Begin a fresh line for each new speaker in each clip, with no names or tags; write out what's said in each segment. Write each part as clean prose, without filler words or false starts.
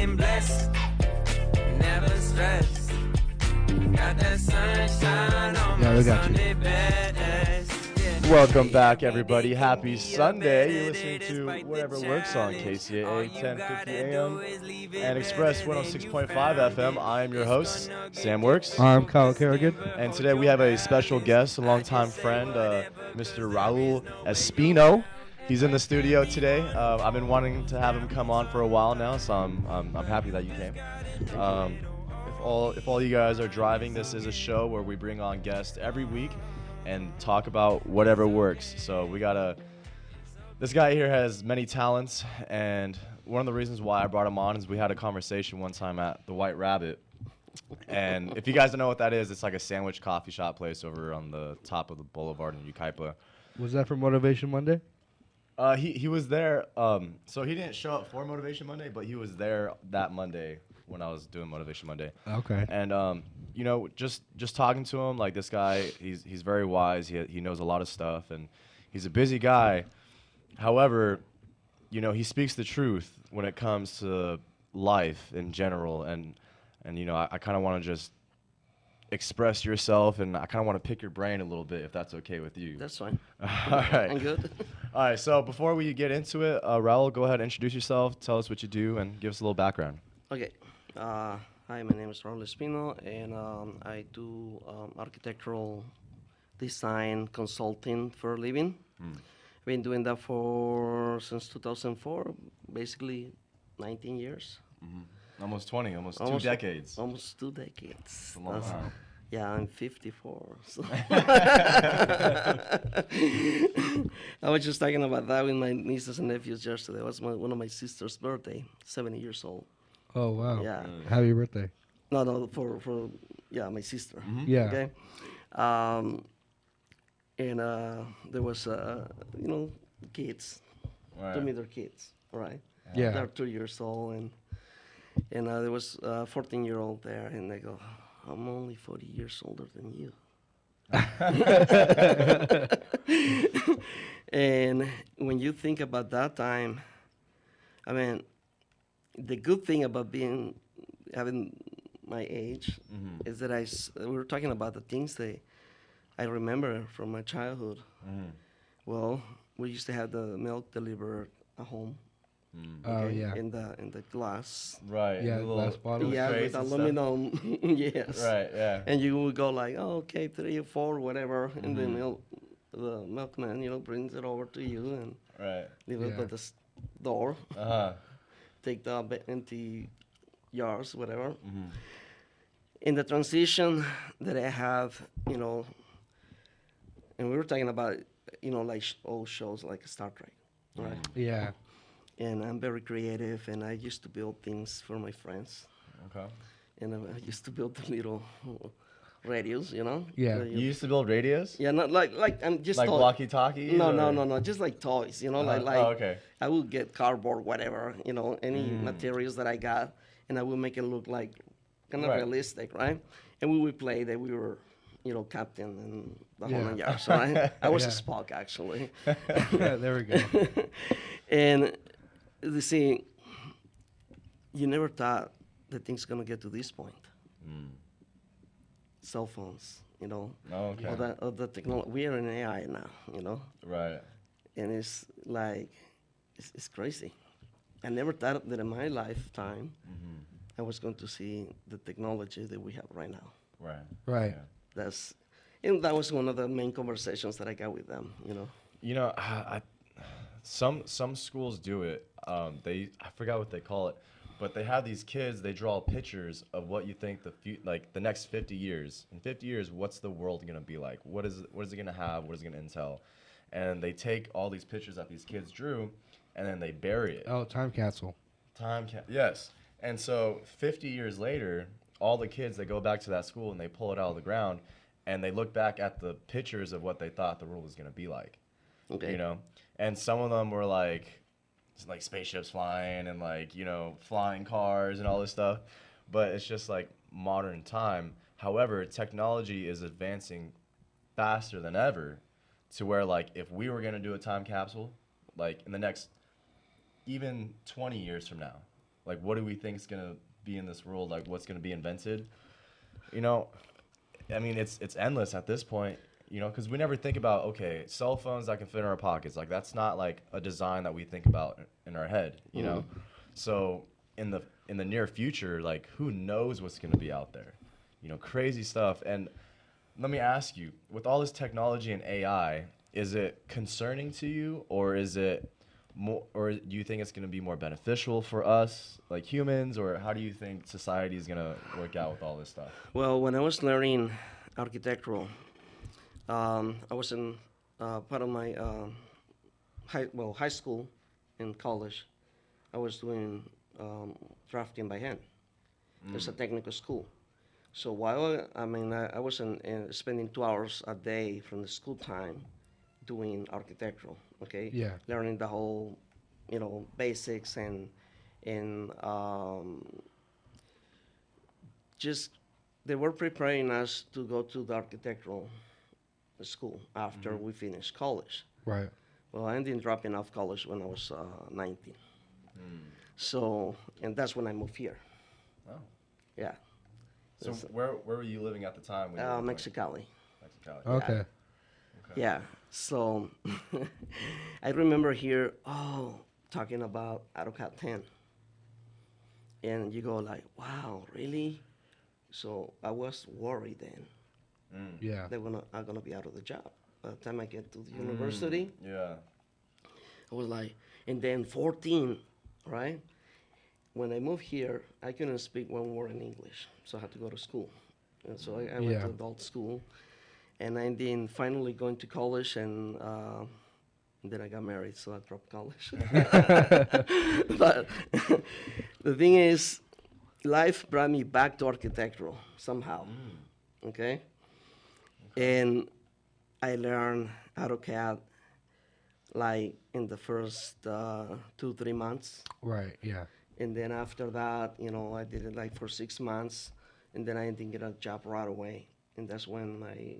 feeling blessed, never stressed. Got that sunshine on my Sunday best.
Welcome back, everybody. Happy Sunday. You're listening to Whatever Works on KCAA 1050 AM and Express 106.5 FM. I am your host, Sam Works.
I'm Kyle Kerrigan.
And today we have a special guest, a longtime friend, Mr. Raul Espino. He's in the studio today. I've been wanting to have him come on for a while now, so I'm happy that you came. If all you guys are driving, this is a show where we bring on guests every week and talk about whatever works. So this guy here has many talents, and one of the reasons why I brought him on is we had a conversation one time at the White Rabbit. And if you guys don't know what that is, it's like a sandwich coffee shop place over on the top of the boulevard in Yucaipa.
Was that for Motivation Monday?
He was there, so he didn't show up for Motivation Monday, but he was there that Monday when I was doing Motivation Monday.
Okay.
And just talking to him, like, this guy, he's very wise. He knows a lot of stuff, and he's a busy guy. However, he speaks the truth when it comes to life in general, and I kind of want to just express yourself, and I kind of want to pick your brain a little bit, if that's okay with you.
That's fine.
All right.
I'm good.
All right, so before we get into it, Raul, go ahead and introduce yourself, tell us what you do, and give us a little background.
Okay. Hi, my name is Raul Espino, and I do architectural design consulting for a living. I've been doing that since 2004, basically 19 years.
Mm-hmm. Almost 20, almost 2 decades.
Almost 2 decades.
A long time.
Yeah, I'm 54. So. I was just talking about that with my nieces and nephews yesterday. It was one of my sister's birthday, 70 years old.
Oh, wow.
Yeah.
Happy birthday.
No, for my sister.
Mm-hmm. Yeah.
Okay. And there was, kids.
Right.
To me, they're kids, right?
Yeah.
They're 2 years old, and there was a 14-year-old there, and they go, I'm only 40 years older than you. And when you think about that time, I mean, the good thing about having my age is that we were talking about the things that I remember from my childhood. Well, we used to have the milk delivered at home.
Oh, yeah.
In the glass.
Right.
Yeah, glass bottles.
Yeah, with aluminum. Yes.
Right. Yeah.
And you would go like, oh, okay, 3 or 4, whatever, and the milkman, brings it over to you and leave it at the door. Take the empty jars, whatever. In the transition that I have, and we were talking about, like old shows like Star Trek, right?
Yeah.
And I'm very creative, and I used to build things for my friends.
Okay.
And I used to build the little radios,
Yeah.
You used to build radios?
Yeah, not like I'm just
like walkie-talkies?
No, just like toys,
okay.
I would get cardboard, whatever, any materials that I got, and I would make it look like kind of realistic, right? And we would play that we were, captain and the whole nine yards, right? I was a Spock, actually.
Yeah, there we go.
And you see, you never thought that things gonna get to this point. Cell phones,
Oh, okay.
All the technology. We are in AI now,
Right.
And it's like, it's crazy. I never thought that in my lifetime I was going to see the technology that we have right now.
Right.
Right.
Yeah.
That was one of the main conversations that I got with them,
Some schools do it. I forgot what they call it, but they have these kids. They draw pictures of what you think the next 50 years. In 50 years, what's the world gonna be like? What is it gonna have? What is it gonna entail? And they take all these pictures that these kids drew, and then they bury it.
Oh, time capsule.
Yes. And so 50 years later, all the kids, they go back to that school and they pull it out of the ground, and they look back at the pictures of what they thought the world was gonna be like.
Okay.
And some of them were like spaceships flying and flying cars and all this stuff, but it's just like modern time. However, technology is advancing faster than ever, to where if we were gonna do a time capsule, in the next even 20 years from now, like what do we think is gonna be in this world, like what's gonna be invented, you know, I mean, it's endless at this point, you know, because we never think about, okay, cell phones that can fit in our pockets. Like, that's not like a design that we think about in our head, you know. So in the near future, like, who knows what's going to be out there, you know, crazy stuff. And let me ask you, with all this technology and AI, is it concerning to you, or is it more, or do you think it's going to be more beneficial for us, like humans, or how do you think society is going to work out with all this stuff?
Well, when I was learning architectural, I was in part of my high school and college. I was doing drafting by hand. It's a technical school. So while I was spending 2 hours a day from the school time doing architectural, okay?
Yeah.
Learning the whole, basics and just they were preparing us to go to the architectural school after we finished college.
Right.
Well, I ended up dropping off college when I was 19. So, and that's when I moved here.
Oh.
Yeah.
So where were you living at the time? When you were
Mexicali.
Mexicali.
Okay.
Okay.
Yeah. So I remember here, talking about AutoCAD 10. And you go like, wow, really? So I was worried then.
Yeah.
I'm gonna be out of the job. By the time I get to the university,
Yeah.
I was like, and then 14, right? When I moved here, I couldn't speak one word in English, so I had to go to school. And so I went to adult school, and I then finally going to college, and then I got married, so I dropped college. But the thing is, life brought me back to architectural somehow, okay? And I learned AutoCAD like in the first 2-3 months.
Right. Yeah.
And then after that, I did it like for 6 months, and then I didn't get a job right away. And that's when my,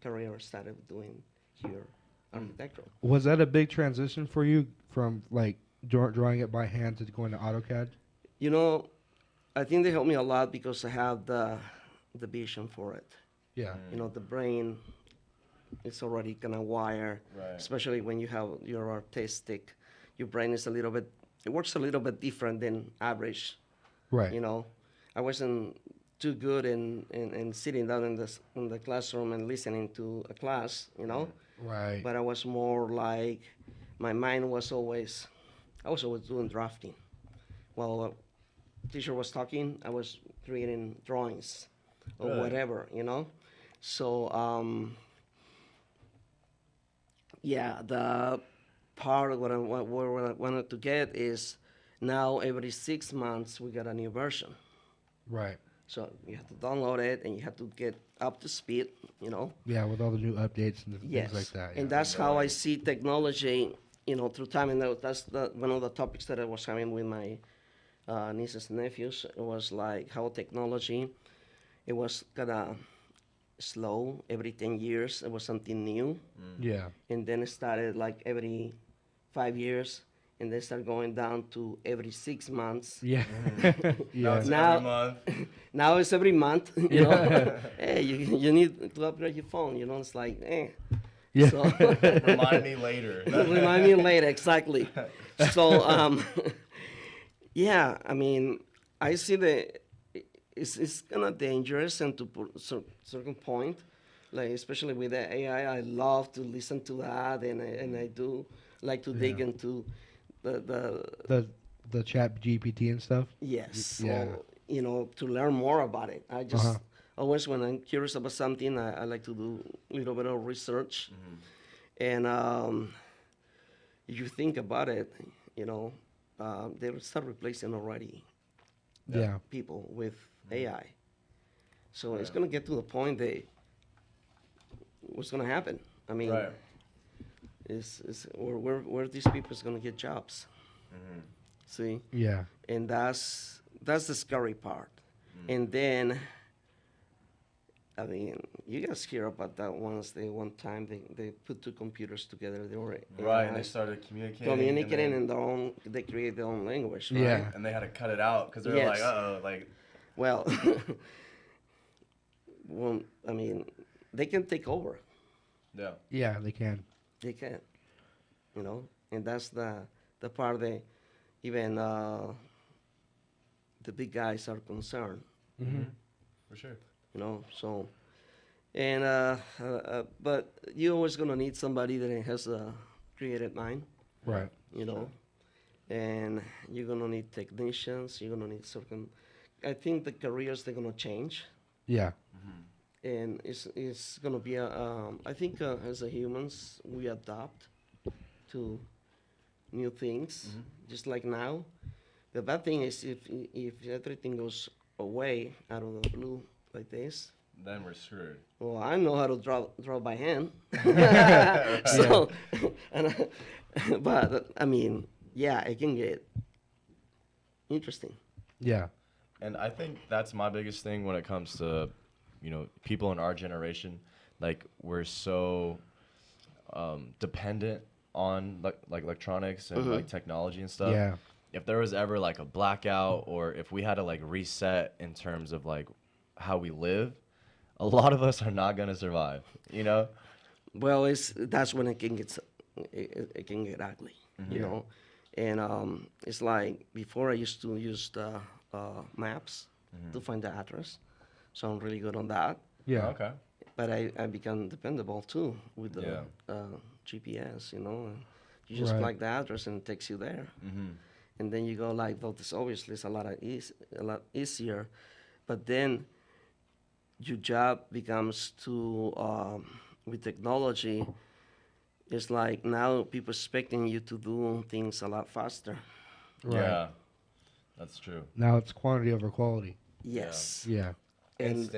career started doing here, architectural.
Was that a big transition for you from like drawing it by hand to going to AutoCAD?
I think they helped me a lot because I have the vision for it.
Yeah.
The brain is already kind of wired,
Right.
especially when you're artistic. Your brain is it works a little bit different than average.
Right.
I wasn't too good in sitting down in the classroom and listening to a class,
Right.
But I was more like, my mind was I was always doing drafting. While a teacher was talking, I was creating drawings or
Really?
whatever, So, the part of what I wanted to get is now every 6 months we got a new version.
Right.
So you have to download it and you have to get up to speed,
Yeah, with all the new updates and
Yes.
things like that.
And that's how I see technology, through time. And that's one of the topics that I was having with my nieces and nephews. It was like how technology, it was kind of slow. Every 10 years, it was something new.
Yeah.
And then it started like every 5 years. And they start going down to every 6 months.
Yeah.
Now it's
Now-
every month.
Now it's every month, Hey, you need to upgrade your phone, It's like,
Yeah.
So
Remind me later.
remind me later, exactly. So, yeah, I mean, I see it's kind of dangerous and to certain point, like especially with the AI, I love to listen to that, and I do like to dig into
The chat GPT and stuff.
yes,
Yeah.
so, to learn more about it. I just always, when I'm curious about something, I like to do a little bit of research. And if you think about it, they will start replacing already people with AI. So it's going to get to the point that what's going to happen? I mean,
Right.
where these people is going to get jobs? See?
Yeah.
And that's the scary part. And then I mean, you guys hear about that once. One time they put two computers together. They were
right, and they started communicating.
Communicating in their own. They create their own language, right?
Yeah.
And they had to cut it out because they were like,
Yes.
uh-oh, like.
Well, well, I mean, they can take over.
Yeah.
Yeah, they can.
They can, you know, and that's the part that even the big guys are concerned.
Mm-hmm.
For sure.
You know, so and but you're always gonna need somebody that has a creative mind.
Right.
You know, and you're gonna need technicians. You're gonna need certain. I think the careers they're gonna change,
Yeah.
and it's gonna be a. I think as a humans we adapt to new things, just like now. The bad thing is if everything goes away out of the blue like this.
Then we're screwed.
Well, I know how to draw by hand. So, but I mean, yeah, it can get interesting.
Yeah.
And I think that's my biggest thing when it comes to, people in our generation. Like, we're so dependent on like electronics and like technology and stuff.
Yeah.
If there was ever like a blackout, or if we had to like reset in terms of like how we live, a lot of us are not gonna survive.
Well, that's when it can get ugly, you know. And it's like before I used to use the maps to find the address, so I'm really good on that.
Yeah.
Okay.
But I become dependable too with the GPS, you know. And you just
Right.
plug the address and it takes you there. And then you go like, well, this obviously is a lot easier, but then your job becomes to with technology. It's like now people expecting you to do things a lot faster.
Right.
Yeah, that's true.
Now it's quantity over quality.
Yes.
Yeah.
And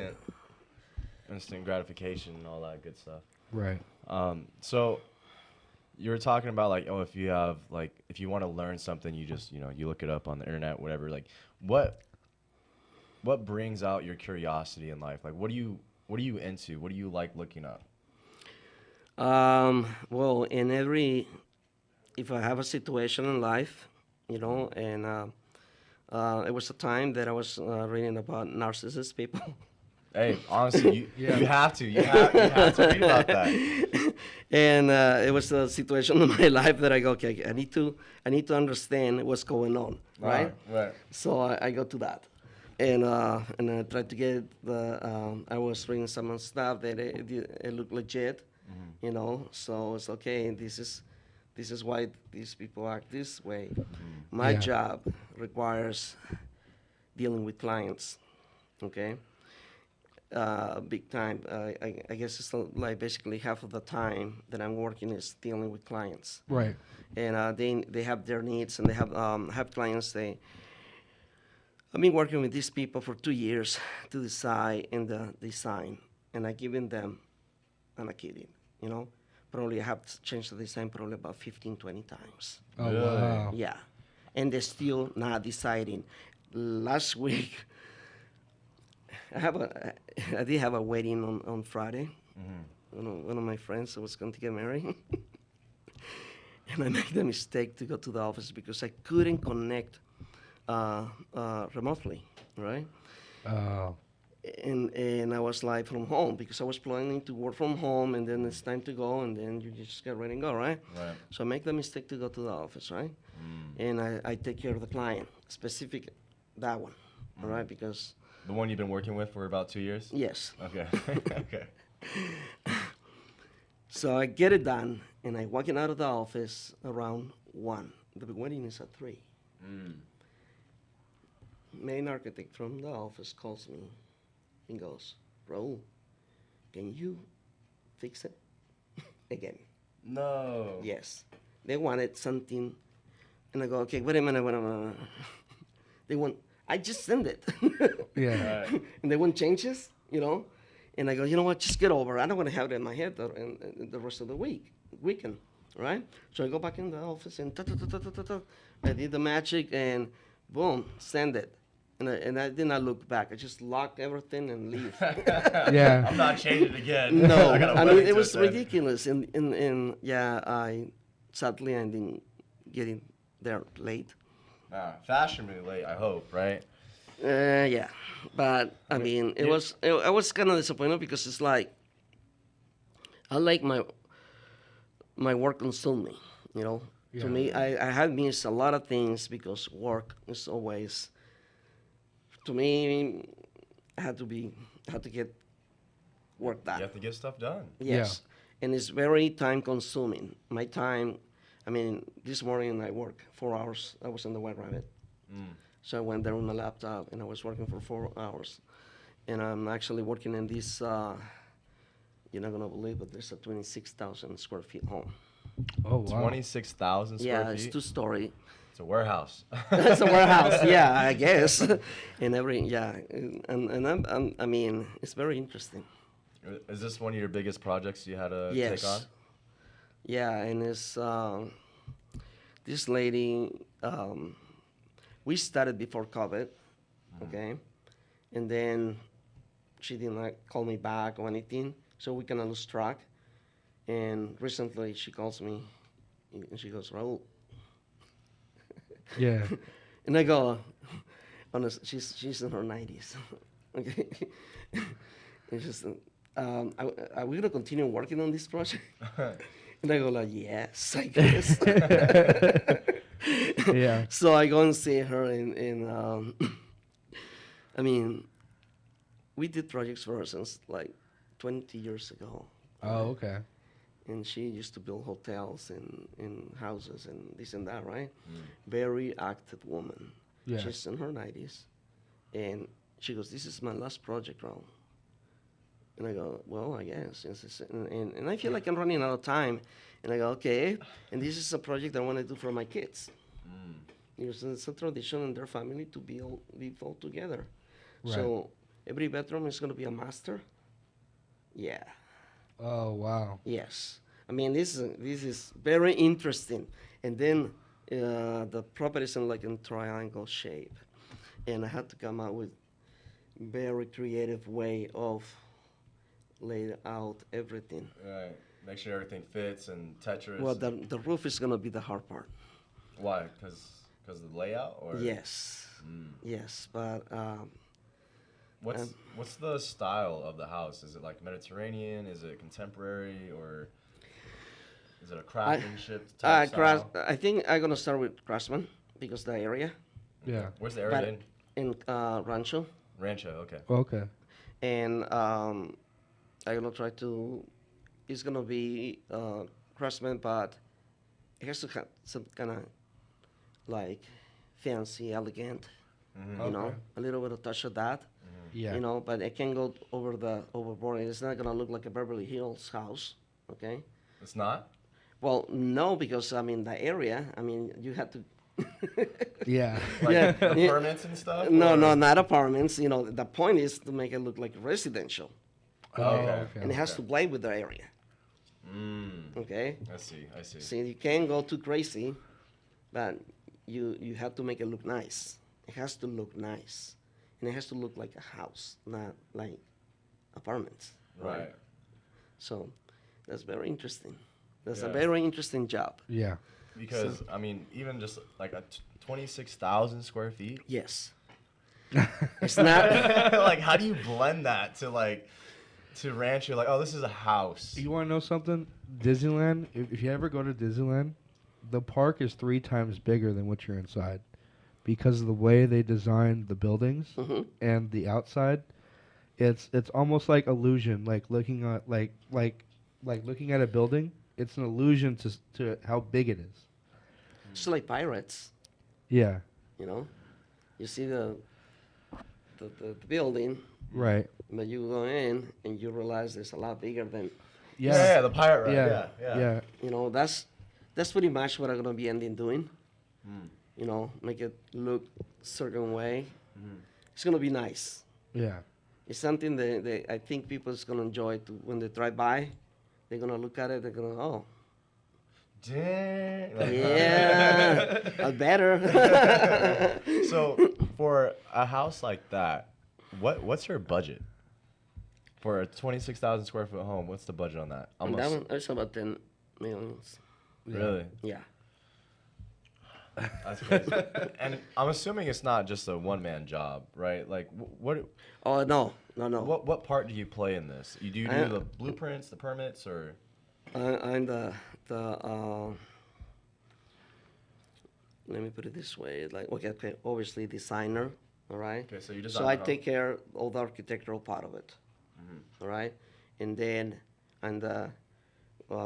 Instant gratification and all that good stuff.
Right.
So you were talking about like, if you want to learn something, you just, you look it up on the internet, whatever. Like, what brings out your curiosity in life? Like, what are you into? What do you like looking up?
Well, if I have a situation in life, and it was a time that I was reading about narcissist people.
Hey, honestly, you have to read about that.
And it was a situation in my life that I go, okay, I need to understand what's going on, right?
Right.
So I go to that, and I tried to get I was reading some stuff that it looked legit, So it's okay. This is why these people act this way. My job requires dealing with clients, okay. Big time. I guess it's like basically half of the time that I'm working is dealing with clients.
Right.
And they have their needs, and they have clients. I've been working with these people for 2 years to decide in the design, and I given them. I'm not kidding. Probably I have changed the design probably about 15, 20 times.
Oh,
Really?
wow.
Yeah, and they're still not deciding. Last week. I did have a wedding on Friday. One of my friends was going to get married. And I made the mistake to go to the office because I couldn't connect remotely, right?
Oh.
And I was like from home because I was planning to work from home, and then it's time to go, and then you just get ready and go, right?
Right.
So I make the mistake to go to the office, right? And I take care of the client, that one, all right? Because
The one you've been working with for about 2 years?
yes.
Okay. Okay.
So I get it done, and I walking out of the office around 1. The wedding is at 3. Main architect from the office calls me and goes, Raul, can you fix it again?
No.
Yes. They wanted something, and I go, okay, wait a minute. They want, I just send it.
Yeah.
Right.
And they want changes, And I go, you know what, just get over it. I don't want to have it in my head the rest of the weekend, right? So I go back in the office and I did the magic and boom, send it. and I did not look back. I just locked everything and leave.
Yeah.
I'm not changing again.
No,
I got a
I mean
wedding
it
to
was
attend.
ridiculous, and yeah, sadly I didn't get in there late.
Fashionably late, I hope, right?
Yeah, but I mean I was kind of disappointed because it's like I like my work consumed me, you know.
Yeah.
To me, I have missed a lot of things because work is always, to me, I had to get work done.
You have to get stuff done.
Yes, and it's very time consuming. My time, I mean, this morning I worked 4 hours. I was in the White Rabbit, so I went there on my laptop and I was working for 4 hours, and I'm actually working in this. You're not gonna believe it. There's a 26,000 square feet home.
Oh wow.
26,000 square
Yeah,
feet.
it's 2-story.
It's a warehouse.
It's a warehouse. Yeah, I guess. And I mean, it's very interesting.
Is this one of your biggest projects you had to
Yes.
take on?
Yeah, and it's this lady. We started before COVID, okay, and then she did not call me back or anything, so we kind of lose track. And recently, she calls me, and she goes, "Raul,"
Yeah.
and I go, she's in her 90s, okay, and she's, are we gonna continue working on this project? And I go like, yes, I guess.
Yeah.
So I go and see her, and I mean, we did projects for her since like 20 years ago.
Oh, okay.
And she used to build hotels and houses and this and that, right? Very active woman.
Yeah.
She's in her 90s. And she goes, "This is my last project, Raul." And I go, "Well, I guess." And I feel like I'm running out of time. And I go, "Okay." And this is a project I want to do for my kids. Because it's a tradition in their family to live all together.
Right.
So every bedroom is going to be a master. Yeah.
Oh wow.
Yes. I mean, this is very interesting. And then the property is in triangle shape. And I had to come out with very creative way of laying out everything.
Right. Make sure everything fits and Tetris.
Well, the roof is going to be the hard part.
Why? Because of the layout? Or?
Yes. Yes. But
What's the style of the house? Is it like Mediterranean? Is it contemporary? Or is it a craftsmanship type style?
I think I'm going to start with Craftsman because the area.
Yeah.
Where's the area in?
In Rancho.
Rancho, okay.
Okay.
And I'm going to try to, it's going to be Craftsman, but it has to have some kind of like fancy, elegant, you know, a little bit of touch of that.
Yeah.
You know, but it can go overboard. It's not gonna look like a Beverly Hills house, okay?
It's not?
Well, no, because I mean the area. I mean you have to.
Yeah.
Like
Yeah, yeah.
apartments and stuff?
No,
or-
no, not apartments. You know, the point is to make it look like residential,
Oh,
Okay.
okay.
and it has to blend with the area. Okay.
I see.
See, you can't go too crazy, but you have to make it look nice. It has to look nice, and it has to look like a house, not like apartments.
Right.
So that's very interesting. That's a
Yeah.
very interesting job.
Yeah.
Because, I mean, even just like 26,000 square feet?
Yes. It's not.
Like, how do you blend that to Rancho? Like, oh, this is a house.
You want to know something? Disneyland. If you ever go to Disneyland, the park is 3 times bigger than what you're inside, because of the way they designed the buildings and the outside. It's almost like illusion, like looking at like looking at a building. It's an illusion to how big it is.
It's like pirates.
Yeah.
You know, you see the building,
Right.
but you go in and you realize it's a lot bigger than.
Yeah, the pirate ride.
Yeah.
Yeah.
You know, that's pretty much what I'm gonna be ending doing. You know, make it look certain way. It's gonna be nice.
Yeah.
It's something that I think people is gonna enjoy when they drive by. They're gonna look at it. They're gonna, oh,
Dang.
yeah, better.
So, for a house like that, what's your budget for a 26,000 square foot home? What's the budget on that?
And that one is about 10 millions.
Really?
Yeah.
That's crazy. And I'm assuming it's not just a one-man job, right? Like, what?
Oh no.
What part do you play in this? Do you do the blueprints, the permits, or?
I'm the let me put it this way, like, okay, obviously designer, all right?
Okay, so you design
So I
the home.
take care of all the architectural part of it, all right? And then I'm the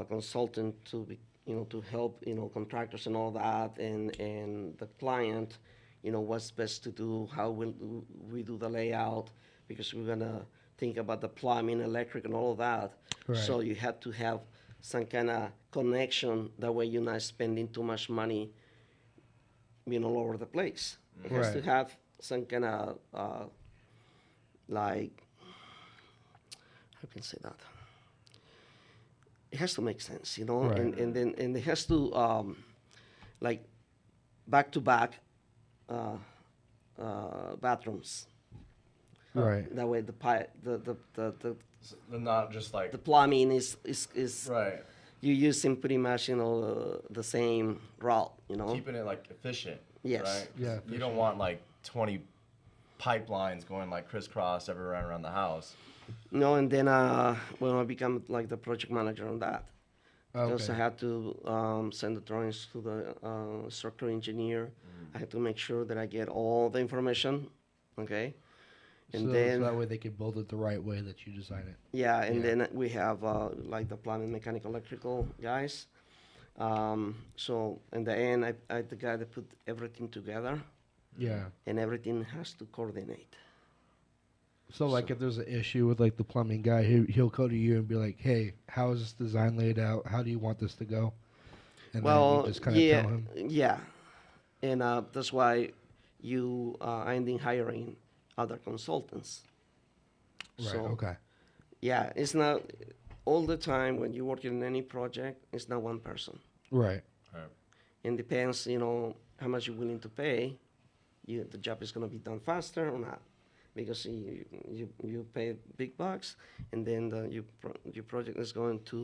consultant to be, to help, contractors and all that, and the client, what's best to do, how will we do the layout, because we're gonna think about the plumbing, electric, and all of that.
Right.
So you have to have some kind of connection, that way you're not spending too much money being all over the place. It has to
Right.
have some kind of, like, how can I say that? It has to make sense,
Right.
and it has to, like, back-to-back bathrooms.
Right.
That way
So they're not just like.
the plumbing is
Right.
you're using pretty much, the same route,
Keeping it like efficient.
Yes.
Right?
Yeah,
You don't want like 20 pipelines going like crisscross everywhere around the house.
No, and then when I become like the project manager on that, because I
Okay.
had to send the drawings to the structural engineer. I had to make sure that I get all the information, okay? And
So
then
that way they can build it the right way that you design it.
yeah, and
Yeah.
then we have like the plumbing, mechanical, electrical guys. So in the end, I the guy that put everything together,
Yeah.
and everything has to coordinate.
So like if there's an issue with like the plumbing guy, he'll go to you and be like, "Hey, how is this design laid out? How do you want this to go?" And then
Well,
you just kind of
yeah,
tell him.
yeah, and that's why you ending hiring other consultants.
Right.
So,
Okay.
yeah, it's not all the time when you're working on any project. It's not one person.
Right.
It depends, how much you're willing to pay. The job is going to be done faster or not, because you pay big bucks, and then your project is going to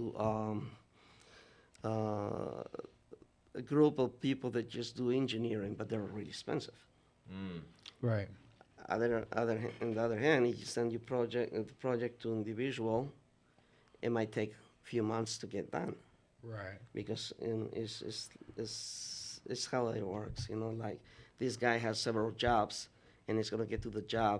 a group of people that just do engineering, but they're really expensive.
Right.
On the other hand, if you send your the project to individual, it might take a few months to get done,
Right.
because it's how it works. Like this guy has several jobs, and he's gonna get to the job,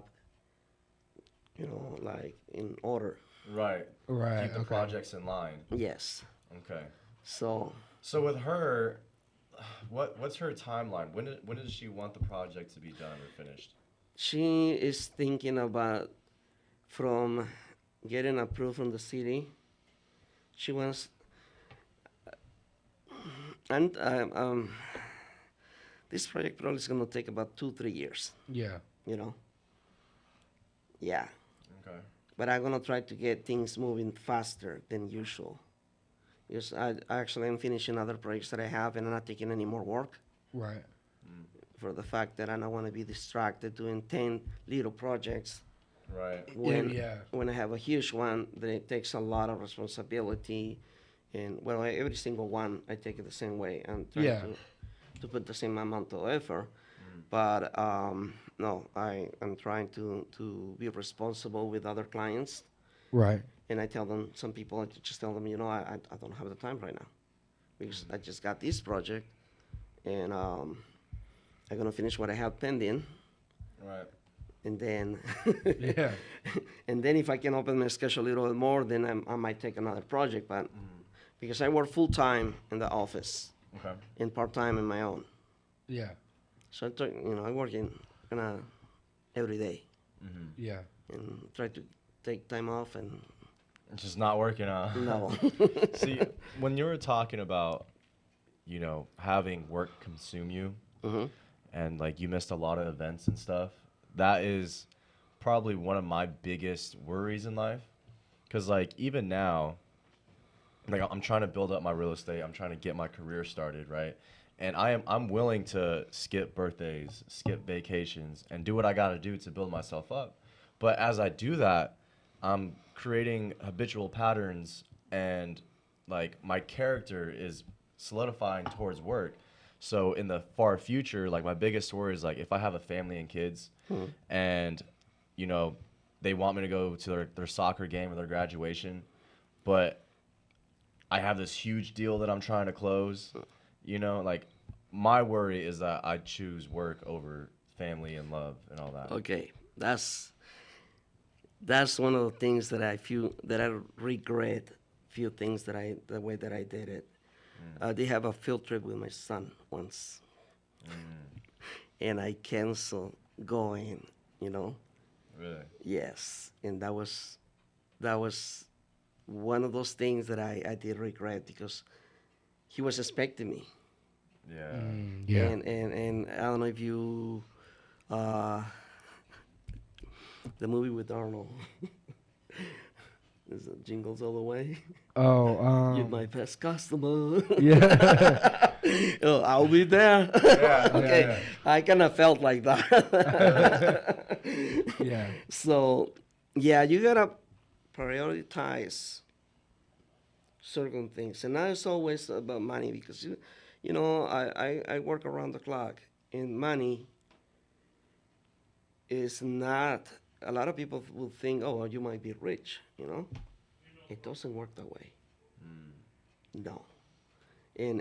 like in order.
Right.
Right.
Keep the
Okay.
projects in line.
Yes.
Okay.
So
So with her, what's her timeline? When does she want the project to be done or finished?
she is thinking about, from getting approved from the city. She wants, and this project probably is going to take about 2-3 years.
Yeah.
Yeah,
Okay.
but I'm going to try to get things moving faster than usual, because I actually am finishing other projects that I have, and I'm not taking any more work,
Right.
for the fact that I don't want to be distracted doing 10 little projects
Right.
when I have a huge one that it takes a lot of responsibility. And well, every single one I take it the same way and try
Yeah.
to put the same amount of effort. But no, I'm trying to be responsible with other clients.
Right.
And I tell them, some people, I just tell them, I don't have the time right now, because I just got this project, and I'm gonna finish what I have pending,
Right.
and then
Yeah.
and then if I can open my schedule a little bit more, then I might take another project. But because I work full time in the office
Okay.
and part time in my own,
Yeah.
so I work in every day
Yeah.
and try to take time off, and
It's just not working out.
no.
See, when you were talking about, having work consume you, and like you missed a lot of events and stuff, that is probably one of my biggest worries in life. Cause like even now, like I'm trying to build up my real estate, I'm trying to get my career started, right? and I'm willing to skip birthdays, skip vacations, and do what I got to do to build myself up. But as I do that, I'm creating habitual patterns, and like my character is solidifying towards work. So in the far future, like my biggest worry is like if I have a family and kids, and you know they want me to go to their soccer game or their graduation, but I have this huge deal that I'm trying to close. You know, like my worry is that I choose work over family and love and all that.
Okay, that's one of the things that I feel that I regret. Few things that the way that I did it. They have a field trip with my son once, and I canceled going. You know.
Really?
Yes, and that was one of those things that I did regret because he was expecting me.
Yeah.
Yeah.
And I don't know if you the movie with Arnold. Is it Jingles All the Way?
Oh,
You're my best customer.
yeah.
Oh, I'll be there.
Yeah.
Okay,
Yeah.
I kind of felt like that.
Yeah.
So, yeah, you gotta prioritize certain things, and now it's always about money because you know, I work around the clock, and money is not. A lot of people will think, oh, well, you might be rich, you know. It doesn't work that way. No, and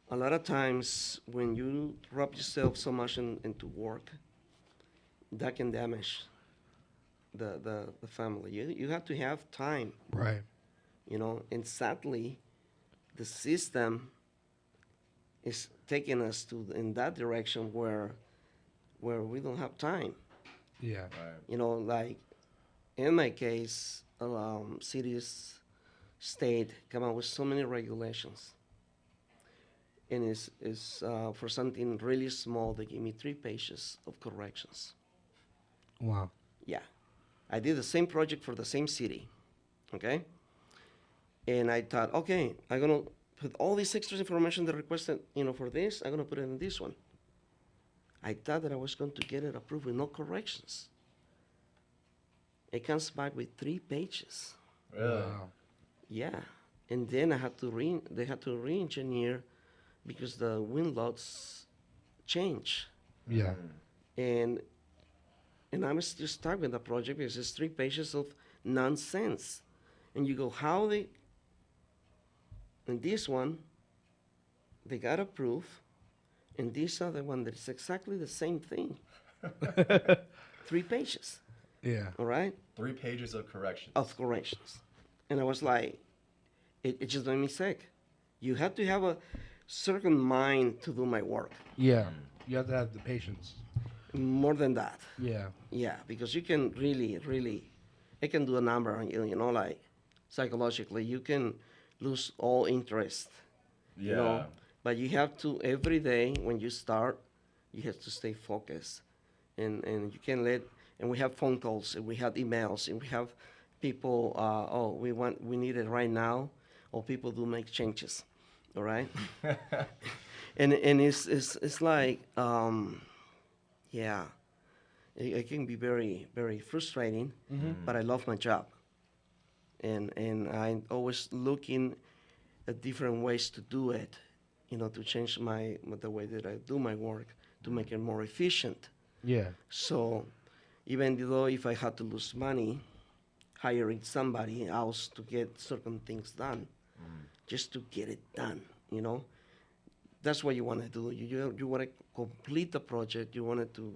a lot of times when you wrap yourself so much into work, that can damage the family. You have to have time,
Right.
you know. And sadly, the system is taking us in that direction where we don't have time.
Yeah.
Right.
You know, like in my case, cities, state come out with so many regulations, and it's for something really small. They give me 3 pages of corrections.
Wow.
Yeah, I did the same project for the same city, okay? And I thought, okay, I'm gonna put all this extra information they requested, you know, for this. I'm gonna put it in this one. I thought that I was going to get it approved with no corrections. It comes back with 3 pages.
Really?
Wow.
Yeah, and then they had to re-engineer because the wind loads change,
Yeah.
and I'm still stuck with the project because it's 3 pages of nonsense, and you go, how they? And this one, they got approved, and this other one that is exactly the same thing. 3 pages,
Yeah.
all right,
3 pages of corrections.
of corrections. And I was like, it just made me sick. You have to have a certain mind to do my work.
Yeah. You have to have the patience.
More than that.
Yeah.
Yeah, because you can really, it can do a number on you, you know, like psychologically, you can lose all interest,
Yeah.
you know. But you have to, every day when you start, you have to stay focused. And you can and we have phone calls, and we have emails, and we have people, we need it right now, or people do make changes, all right? and it's like, yeah, it can be very, very frustrating, but I love my job. And I'm always looking at different ways to do it, you know, to change the way that I do my work, to make it more efficient.
Yeah.
So even though if I had to lose money hiring somebody else to get certain things done, just to get it done, you know, that's what you want to do. You want to complete the project. You want it to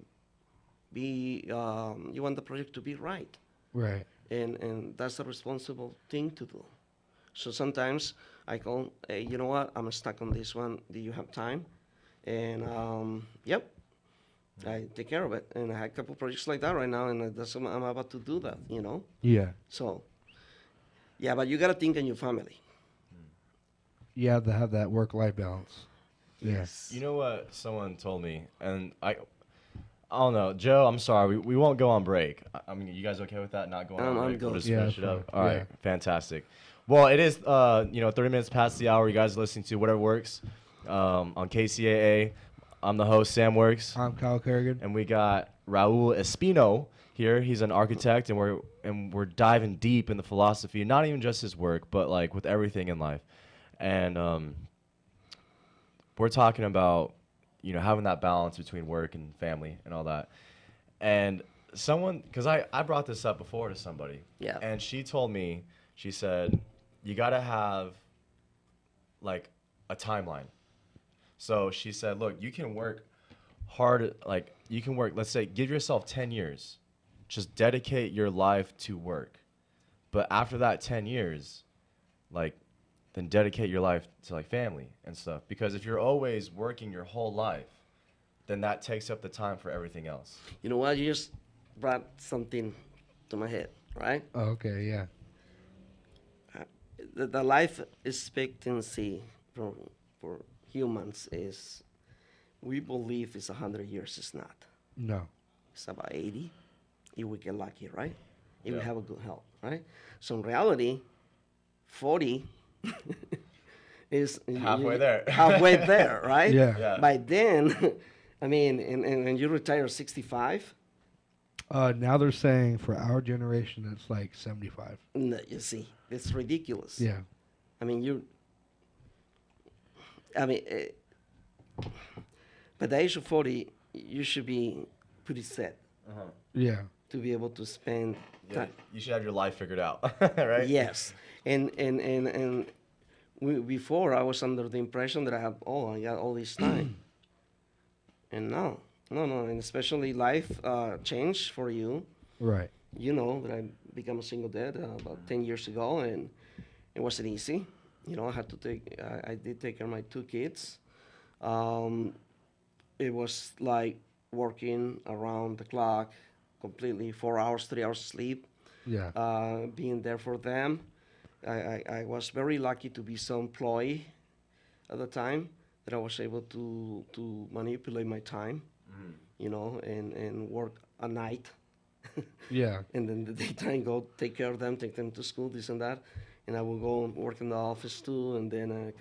be, you want the project to be right.
Right.
And that's a responsible thing to do. So sometimes I call, hey, you know what, I'm stuck on this one. Do you have time? And yep, I take care of it. And I have a couple projects like that right now, and I'm about to do that, you know?
Yeah.
So, yeah, but you got to think on your family.
You have to have that work-life balance.
Yes.
You know what someone told me, and I don't know, Joe. I'm sorry, we won't go on break. I mean, you guys okay with that? Not going on
I'm
break.
good.
We'll just
Yeah,
finish it up.
fine.
All right,
Yeah.
fantastic. Well, it is, 30 minutes past the hour. You guys are listening to Whatever Works on KCAA. I'm the host, Sam Works.
I'm Kyle Kerrigan.
And we got Raul Espino here. He's an architect, and we're diving deep in the philosophy, not even just his work, but like with everything in life. And we're talking about, having that balance between work and family and all that. And because I brought this up before to somebody.
Yeah.
And she told me, she said, you got to have like a timeline. So she said, look, you can work hard, like you can work, let's say, give yourself 10 years. Just dedicate your life to work. But after that 10 years, then dedicate your life to like family and stuff. Because if you're always working your whole life, then that takes up the time for everything else.
You know what? You just brought something to my head, right?
Oh, okay, yeah.
The life expectancy for humans is, we believe it's 100 years. It's not.
No.
It's about 80 if we get lucky, right? If we
Yeah.
have a good health, right? So in reality, 40 is
Halfway there.
Halfway there, right?
Yeah.
By then, I mean, and you retire at 65.
Now they're saying for our generation it's like 75.
No, you see, it's ridiculous.
Yeah.
I mean, by the age of 40, you should be pretty set
Yeah.
to be able to spend
Yeah,
time.
you should have your life figured out, right?
Yes, and before I was under the impression that I got all this time, and no, and especially life changed for you.
Right.
You know that I became a single dad about 10 years ago, and it wasn't easy. I had to I did take care of my 2 kids. It was like working around the clock, completely 4 hours, 3 hours sleep,
Yeah.
being there for them. I was very lucky to be so employed at the time that I was able to manipulate my time, and work at night.
Yeah.
And then the daytime go take care of them, take them to school, this and that. And I will go and work in the office too, and then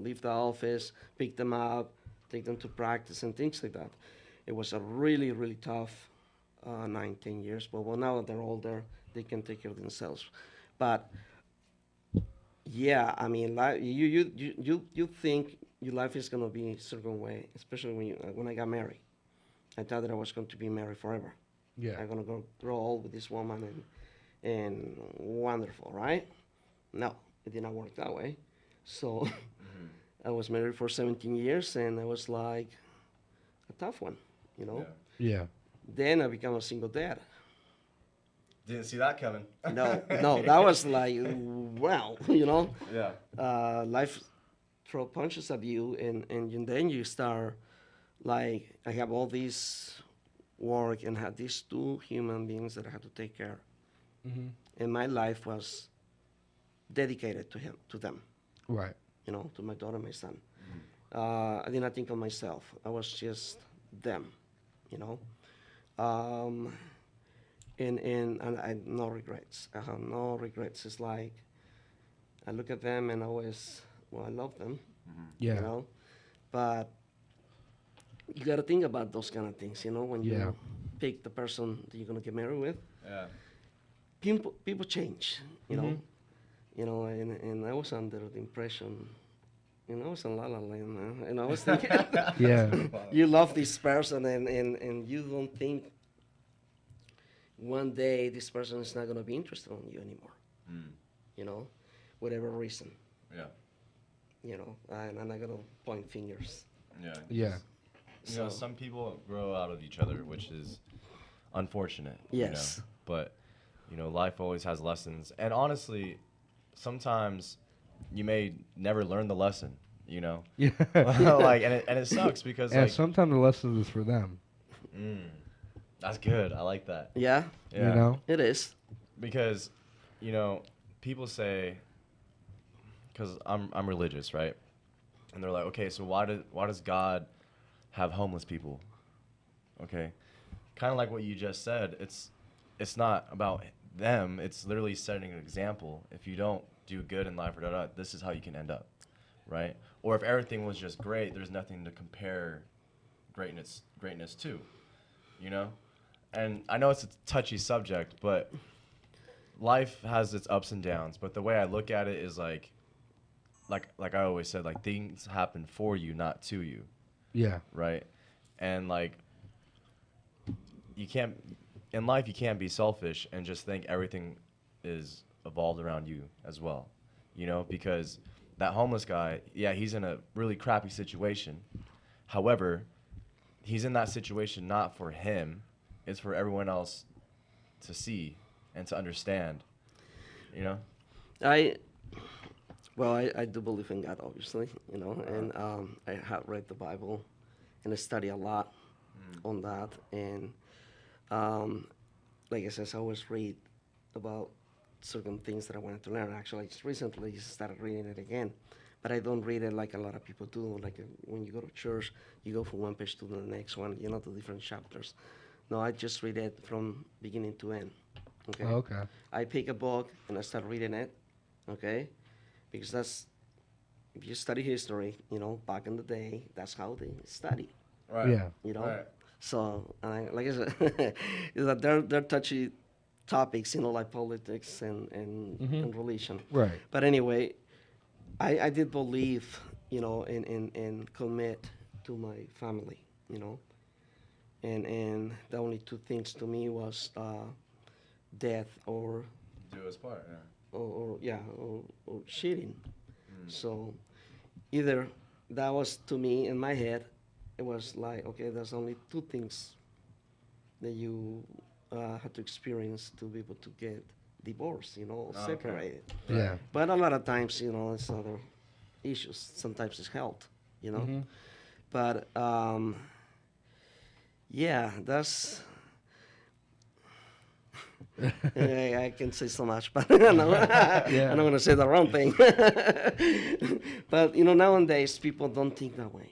leave the office, pick them up, take them to practice and things like that. It was a really, really tough 9, 10 years. But now that they're older, they can take care of themselves. But yeah, I mean, you think your life is gonna be a certain way, especially when I got married. I thought that I was going to be married forever.
Yeah.
I'm gonna grow old with this woman and wonderful, right? No, it did not work that way. So I was married for 17 years, and it was like a tough one,
Yeah.
Then I became a single dad.
Didn't see that coming.
No, that was like, well,
Yeah.
life throw punches at you, and then you start, like, I have all this work and had these 2 human beings that I had to take care of.
Mm-hmm.
And my life was dedicated to them,
Right.
to my daughter, my son. I did not think of myself. I was just them, and I have no regrets. I have no regrets. It's like I look at them and I love them,
Yeah.
But you got to think about those kind of things, when you
Yeah.
pick the person that you're gonna get married with.
Yeah.
People change, and I was under the impression, I was in La La Land, man, and I was thinking,
Yeah.
you love this person, and you don't think one day this person is not going to be interested in you anymore, whatever reason, and I'm not going to point fingers.
Yeah.
Yeah.
Some people grow out of each other, which is unfortunate.
Yes.
But, life always has lessons. And honestly, sometimes you may never learn the lesson,
Yeah.
and it sucks because,
And sometimes the lesson is for them.
that's good. I like that.
Yeah,
Yeah.
it is.
Because, people say, because I'm religious, right? And they're like, okay, so why does God have homeless people? Okay, kind of like what you just said. It's not about them. It's literally setting an example. If you don't do good in life or this is how you can end up, right? Or if everything was just great, there's nothing to compare greatness to, you know? And I know it's a touchy subject, but life has its ups and downs. But the way I look at it is like I always said, like things happen for you, not to you.
Yeah.
Right. And like in life you can't be selfish and just think everything is evolved around you as well. You know, because that homeless guy, yeah, he's in a really crappy situation. However, he's in that situation not for him, it's for everyone else to see and to understand. You know?
I do believe in God, obviously, you know, and I have read the Bible and I study a lot on that. And like I said, I always read about certain things that I wanted to learn. Actually, I just recently started reading it again, but I don't read it like a lot of people do. Like when you go to church, you go from one page to the next one, you know, to different chapters. No, I just read it from beginning to end. Okay.
Oh, okay.
I pick a book and I start reading it. Okay. Because if you study history, you know, back in the day, that's how they studied.
Right.
Yeah.
You know.
Right.
So, like I said, is that they're touchy topics, you know, like politics and religion.
Right.
But anyway, I did believe, you know, and commit to my family, you know, and the only two things to me was death or
Do his part, yeah.
or cheating. So either that was to me in my head, it was like, okay, there's only two things that you had to experience to be able to get divorced, you know,
Okay.
separated.
Yeah.
But a lot of times, you know, it's other issues. Sometimes it's health, you know.
Mm-hmm.
But yeah, that's. I can say so much, but I don't want to say the wrong thing. But you know, nowadays people don't think that way.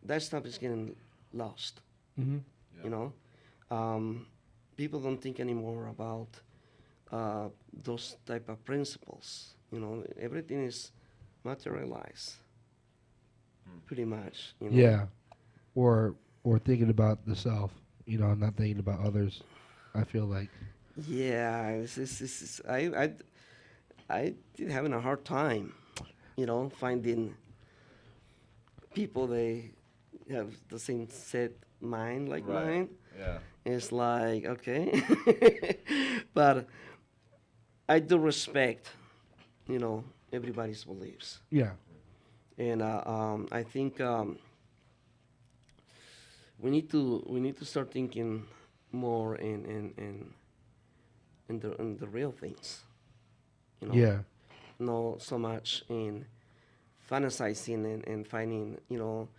That stuff is getting lost.
Mm-hmm.
You know, people don't think anymore about those type of principles. You know, everything is materialized, pretty much. You know?
Yeah. Or thinking about the self, you know, not thinking about others. I feel like.
Yeah, I did having a hard time, you know, finding people they have the same set mind like mine.
Yeah.
It's like, okay. But I do respect, you know, everybody's beliefs.
Yeah.
And I think we need to start thinking more in the real things. You know?
Yeah.
Not so much in fantasizing and finding, you know,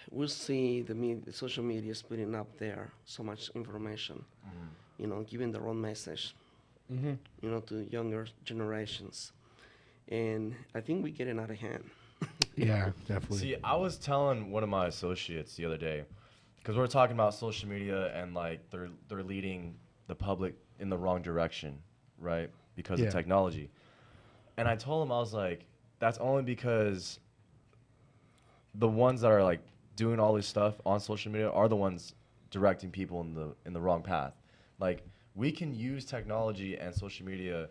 we'll see the social media is putting up there so much information, you know, giving the wrong message,
Mm-hmm.
you know, to younger generations. And I think we're getting out of hand.
Yeah, definitely.
See, I was telling one of my associates the other day, because we were talking about social media and like they're leading the public in the wrong direction, right? Because of technology. And I told him, I was like, that's only because the ones that are like doing all this stuff on social media are the ones directing people in the wrong path. Like we can use technology and social media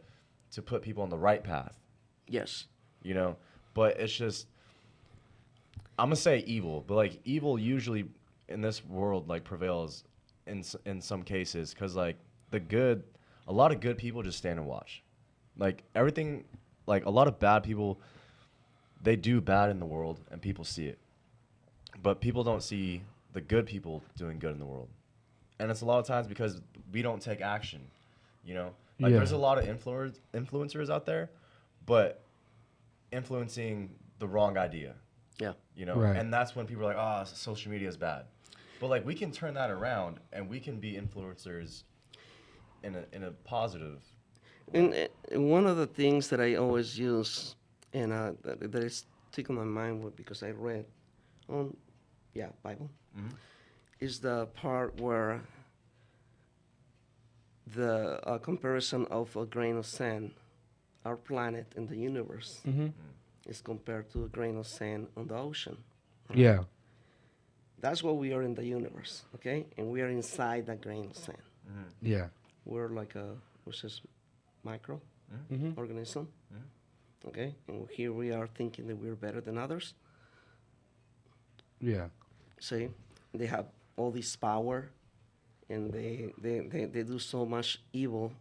to put people on the right path.
Yes.
You know, but it's just I'm gonna say evil, but like evil usually in this world like prevails in some cases because like a lot of good people just stand and watch. Like everything, like a lot of bad people, they do bad in the world and people see it, but people don't see the good people doing good in the world, and it's a lot of times because we don't take action. You know, like there's a lot of influencers out there, but influencing the wrong idea.
Yeah.
You know, and that's when people are like, "Oh, social media is bad," but like we can turn that around and we can be influencers in a positive.
And one of the things that I always use, and that is stick on my mind because I read on, Bible, is the part where the comparison of a grain of sand our planet in the universe is compared to a grain of sand on the ocean. Right?
Yeah.
That's what we are in the universe, okay? And we are inside that grain of sand.
Yeah.
We're like a, what's this, micro organism, okay? And here we are thinking that we're better than others.
Yeah.
See, they have all this power, and they do so much evil,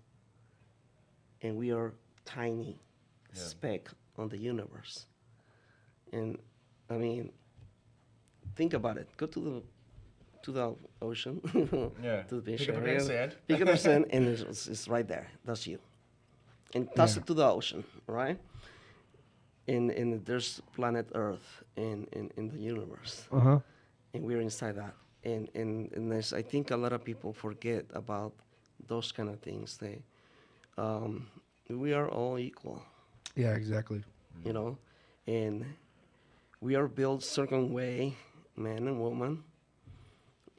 and we are tiny speck on the universe. And I mean, think about it. Go to the ocean, to the beach
Pick up a
area.
grain of sand.
Pick up a sand, and it's right there. That's you. And toss it to the ocean, right? And there's planet Earth in the universe. And we're inside that. And there's, I think a lot of people forget about those kind of things. We are all equal.
Yeah, exactly.
You know, and we are built certain way, man and woman.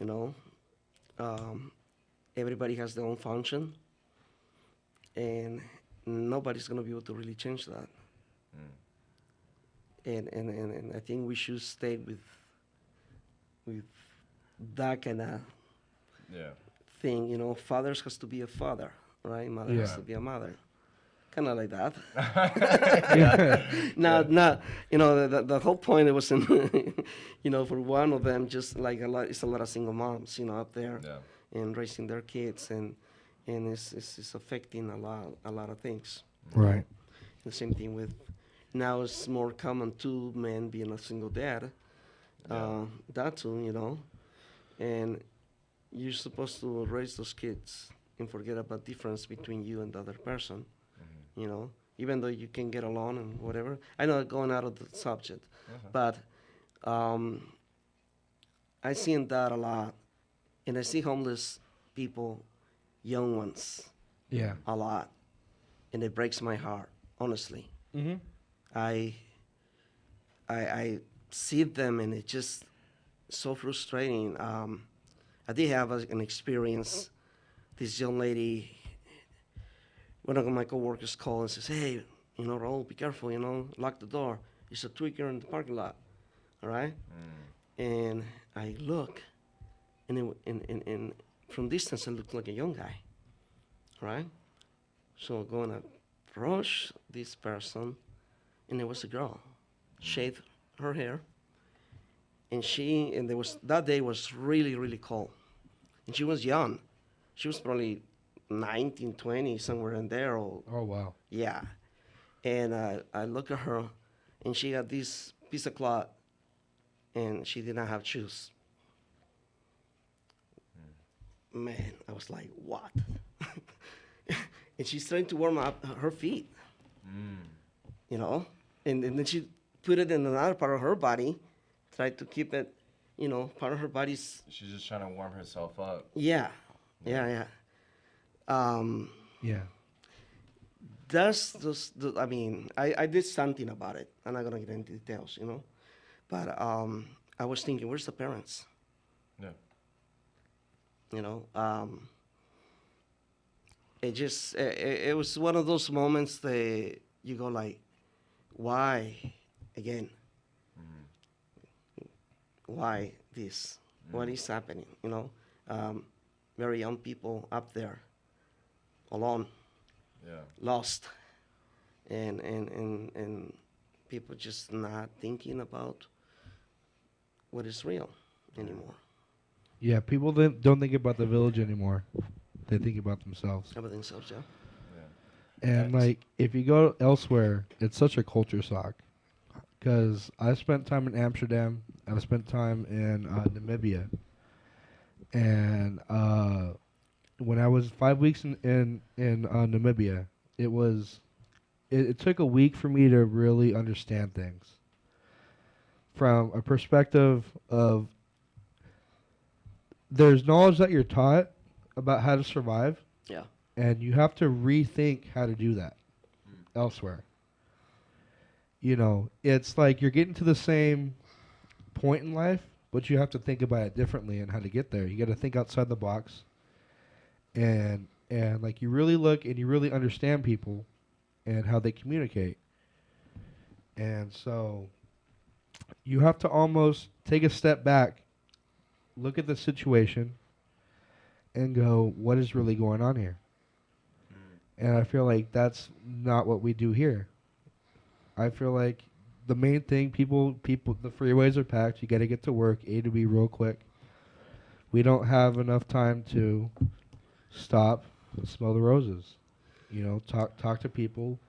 You know, everybody has their own function, and nobody's gonna be able to really change that. And I think we should stay with that kind of thing. You know, fathers has to be a father, right? Mother has to be a mother. Kind of like that. Not, you know, the whole point it was in, you know, for one of them, just like it's a lot of single moms, you know, up there, and raising their kids, and it's affecting a lot of things.
Right.
The same thing with, now it's more common to men being a single dad. That too, you know, and you're supposed to raise those kids and forget about difference between you and the other person. You know, even though you can get along and whatever. I know going out of the subject, but I seen that a lot, and I see homeless people, young ones, a lot, and it breaks my heart, honestly. I see them, and it's just so frustrating. I did have an experience. This young lady, one of my coworkers called and says, "Hey, you know, Raul, be careful, you know, lock the door. It's a tweaker in the parking lot." All right? And I look, and from distance, it looked like a young guy. Right? So I'm going to approach this person, and it was a girl. Shaved her hair. And that day was really, really cold. And she was young. She was probably 19, 20, somewhere in there.
Oh, wow.
Yeah. And I look at her, and she had this piece of cloth, and she did not have shoes. Man, I was like, what? And she's trying to warm up her feet, you know? And then she put it in another part of her body, tried to keep it, you know, part of her body's...
She's just trying to warm herself up.
Yeah. That's just, I mean, I did something about it. I'm not going to get into details, you know? But I was thinking, where's the parents?
Yeah.
You know? It was one of those moments that you go like, why again? Why this? What is happening? You know? Very young people up there, alone, lost, and people just not thinking about what is real anymore.
Yeah, people don't think about the village anymore. They think about themselves.
About themselves, yeah.
And like, if you go elsewhere, it's such a culture shock. Because I spent time in Amsterdam. I've spent time in Namibia. And when I was 5 weeks in Namibia, it took a week for me to really understand things. From a perspective of, there's knowledge that you're taught about how to survive.
Yeah.
And you have to rethink how to do that elsewhere. You know, it's like you're getting to the same point in life, but you have to think about it differently and how to get there. You got to think outside the box, and like you really look and you really understand people, and how they communicate. And so you have to almost take a step back, look at the situation, and go, what is really going on here? And I feel like that's not what we do here. I feel like the main thing, the freeways are packed. You got to get to work, A to B real quick. We don't have enough time to stop and smell the roses. You know, talk to people,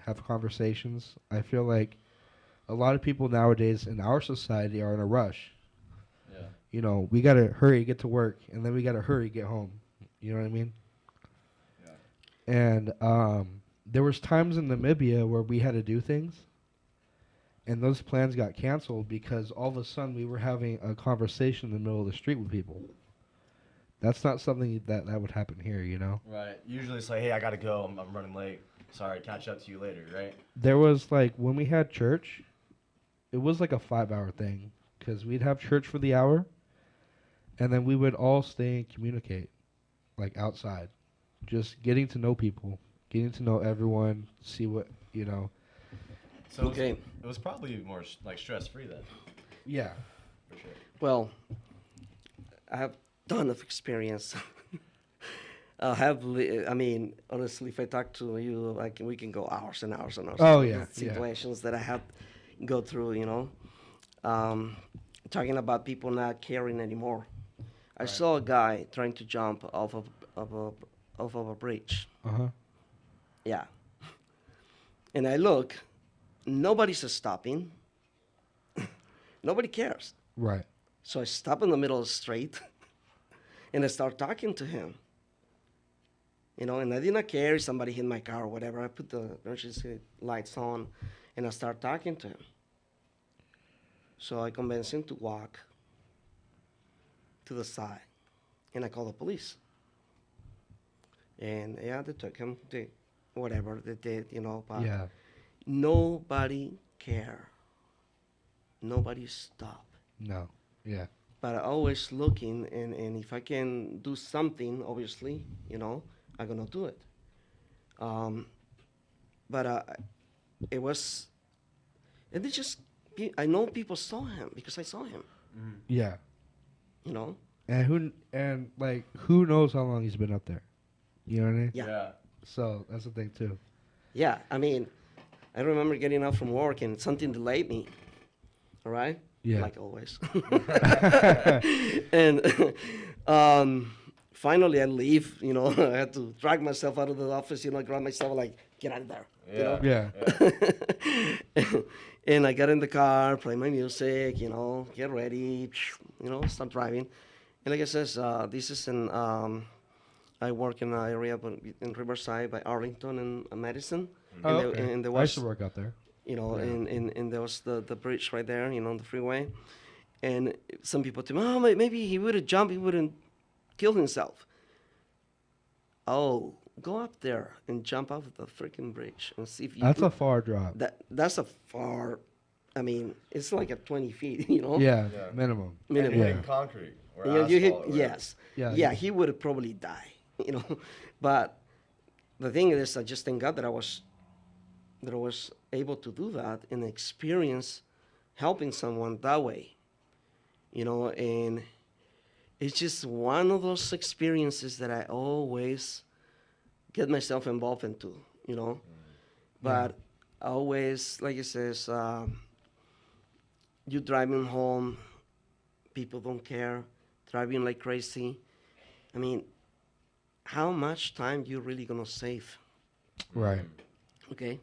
have conversations. I feel like a lot of people nowadays in our society are in a rush. Yeah. You know, we got to hurry, get to work, and then we got to hurry, get home. You know what I mean? And there was times in Namibia where we had to do things, and those plans got canceled because all of a sudden we were having a conversation in the middle of the street with people. That's not something that would happen here, you know?
Right. Usually it's like, hey, I got to go. I'm running late. Sorry, catch up to you later, right?
There was, like, when we had church, it was like a 5-hour thing because we'd have church for the hour, and then we would all stay and communicate, like, outside. Just getting to know people, getting to know everyone, see what, you know.
So okay. It was probably more like stress-free then.
Yeah.
For sure.
Well, I have ton of experience. I mean, honestly, if I talk to you, we can go hours and hours and hours.
Oh, yeah.
Situations that I have go through, you know. Talking about people not caring anymore. I saw a guy trying to jump off of a bridge.
Uh-huh.
Yeah. And I look, nobody's stopping. Nobody cares.
Right.
So I stop in the middle of the street and I start talking to him. You know, and I did not care if somebody hit my car or whatever. I put the emergency lights on and I start talking to him. So I convinced him to walk to the side and I call the police. And yeah, they took him, whatever they did, you know, but
yeah.
Nobody care. Nobody stop.
No. Yeah.
But I always looking, and if I can do something, obviously, you know, I'm gonna do it. But it was, and I know people saw him because I saw him.
Yeah.
You know.
And who knows how long he's been up there? You know what I mean?
Yeah.
So that's the thing too.
Yeah, I mean, I remember getting out from work and something delayed me. All right.
Yeah.
Like always. And finally, I leave. You know, I had to drag myself out of the office. You know, grab myself, like, get out of there.
Yeah.
You know?
Yeah.
And I got in the car, play my music. You know, get ready. You know, start driving. And like I says, this is in. I work in an area in Riverside by Arlington and Madison.
Oh,
and
okay.
there
I
was,
used to work out there.
You know, and there was the bridge right there, you know, on the freeway. And some people tell me, oh, maybe he would have jumped, he wouldn't kill himself. Oh, go up there and jump off the freaking bridge and see if you.
That's a far drop.
That's a far. I mean, it's like at 20 feet, you know.
Yeah, minimum.
Minimum.
Yeah.
In concrete or
You hit,
asphalt.
yes. Yeah, he would have probably died, you know. But the thing is, I just thank God that I was able to do that and experience helping someone that way, you know. And it's just one of those experiences that I always get myself involved into, you know. But I always, like it says, you driving home, people don't care, driving like crazy. I mean, how much time you really gonna save?
Right.
Okay.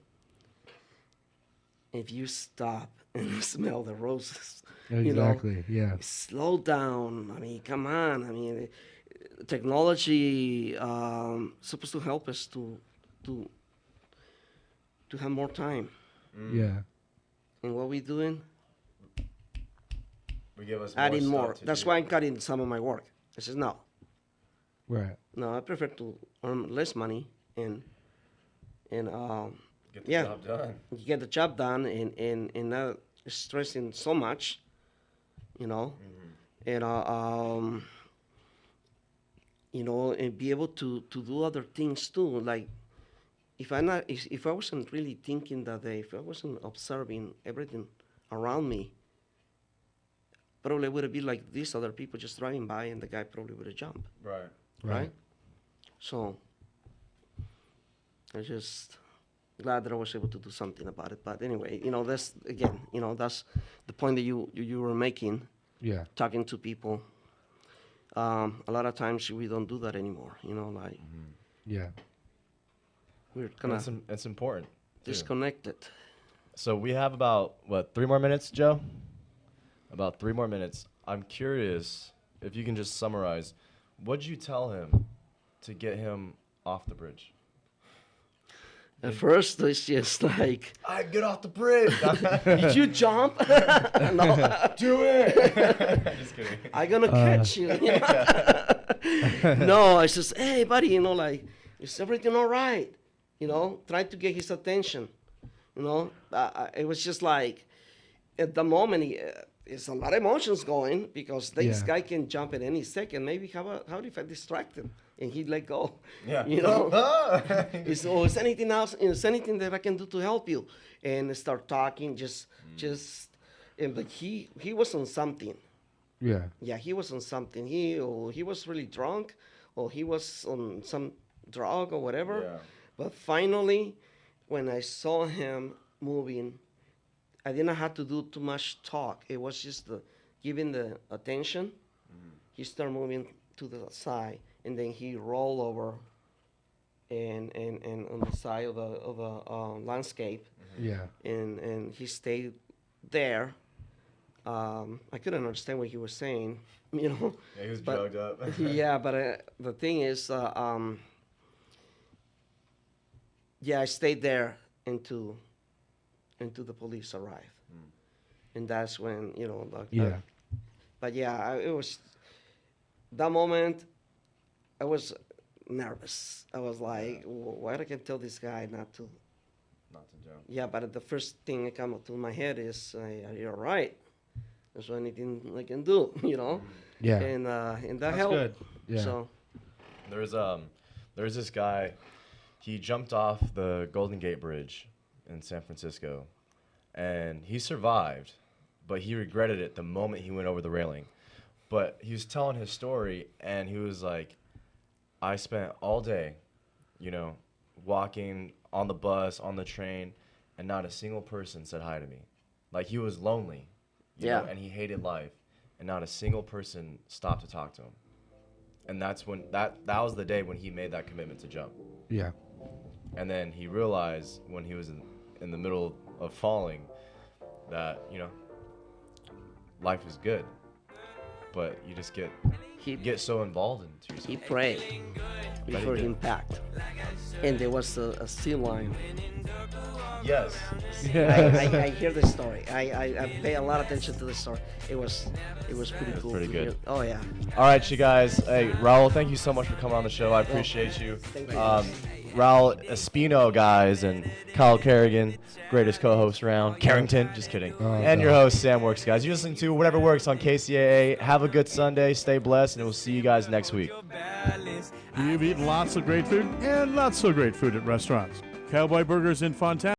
If you stop and smell the roses,
Exactly.
you know,
yeah.
slow down. I mean, come on. I mean, technology supposed to help us to have more time.
Yeah.
And what we doing?
We give us
Adding
more.
more. That's why I'm cutting some of my work. I said no.
Right.
No, I prefer to earn less money and
get the job done.
You get the job done and not stressing so much, you know, and you know, and be able to do other things too, like if I wasn't really thinking that day, if I wasn't observing everything around me, probably would have been like these other people just driving by, and the guy probably would have jumped. Right. So I'm just glad that I was able to do something about it. But anyway, that's again, that's the point that you were making.
Yeah.
Talking to people. A lot of times we don't do that anymore. Like.
Yeah.
We're kind of.
It's important.
Disconnected.
So we have about 3 more minutes, Joe? About 3 more minutes. I'm curious if you can just summarize. What'd you tell him to get him off the bridge?
At first, it's just like,
I get off the bridge.
did you jump? No.
Do it. Just kidding.
I'm gonna catch you. No, I just, hey, buddy, like, is everything all right? Trying to get his attention. It was just like, at the moment, it's a lot of emotions going because this guy can jump at any second. Maybe how if I distract him and he let go?
Yeah.
Is anything else? Is anything that I can do to help you? And start talking. But he was on something.
Yeah.
Yeah, he was on something. He was really drunk, or he was on some drug or whatever.
Yeah.
But finally, when I saw him moving, I didn't have to do too much talk. It was just giving the attention. Mm-hmm. He started moving to the side, and then he rolled over, and on the side of the landscape.
Mm-hmm. Yeah.
And he stayed there. I couldn't understand what he was saying,
Yeah, he was drugged up.
Yeah, but the thing is, I stayed there until the police arrived, and that's when but it was that moment. I was nervous. I was like, why I can tell this guy not to jump? Yeah, but the first thing that came up to my head is, you're right. There's anything I can do,
Yeah.
And that
That's
helped.
good. Yeah.
So
there's this guy. He jumped off the Golden Gate Bridge in San Francisco, and he survived, but he regretted it the moment he went over the railing. But he was telling his story, and he was like, I spent all day, walking on the bus, on the train, and not a single person said hi to me. Like, he was lonely, you know, and he hated life, and not a single person stopped to talk to him. And that's when that was the day when he made that commitment to jump.
Yeah.
And then he realized when he was in the middle of falling that, life is good. But you just get so involved into yourself.
he prayed before impact, and there was a sea line.
Yes.
I hear the story. I pay a lot of attention to the story. It was pretty cool.
Pretty good.
Oh yeah.
All right, you guys. Hey, Raul, thank you so much for coming on the show. I appreciate you.
Thank you.
Raul Espino, guys, and Kyle Kerrigan, greatest co-host around. Carrington, just kidding. And your host, Sam Works, guys. You're listening to Whatever Works on KCAA. Have a good Sunday. Stay blessed, and we'll see you guys next week.
You've eaten lots of great food and not so great food at restaurants. Cowboy Burgers in Fontana.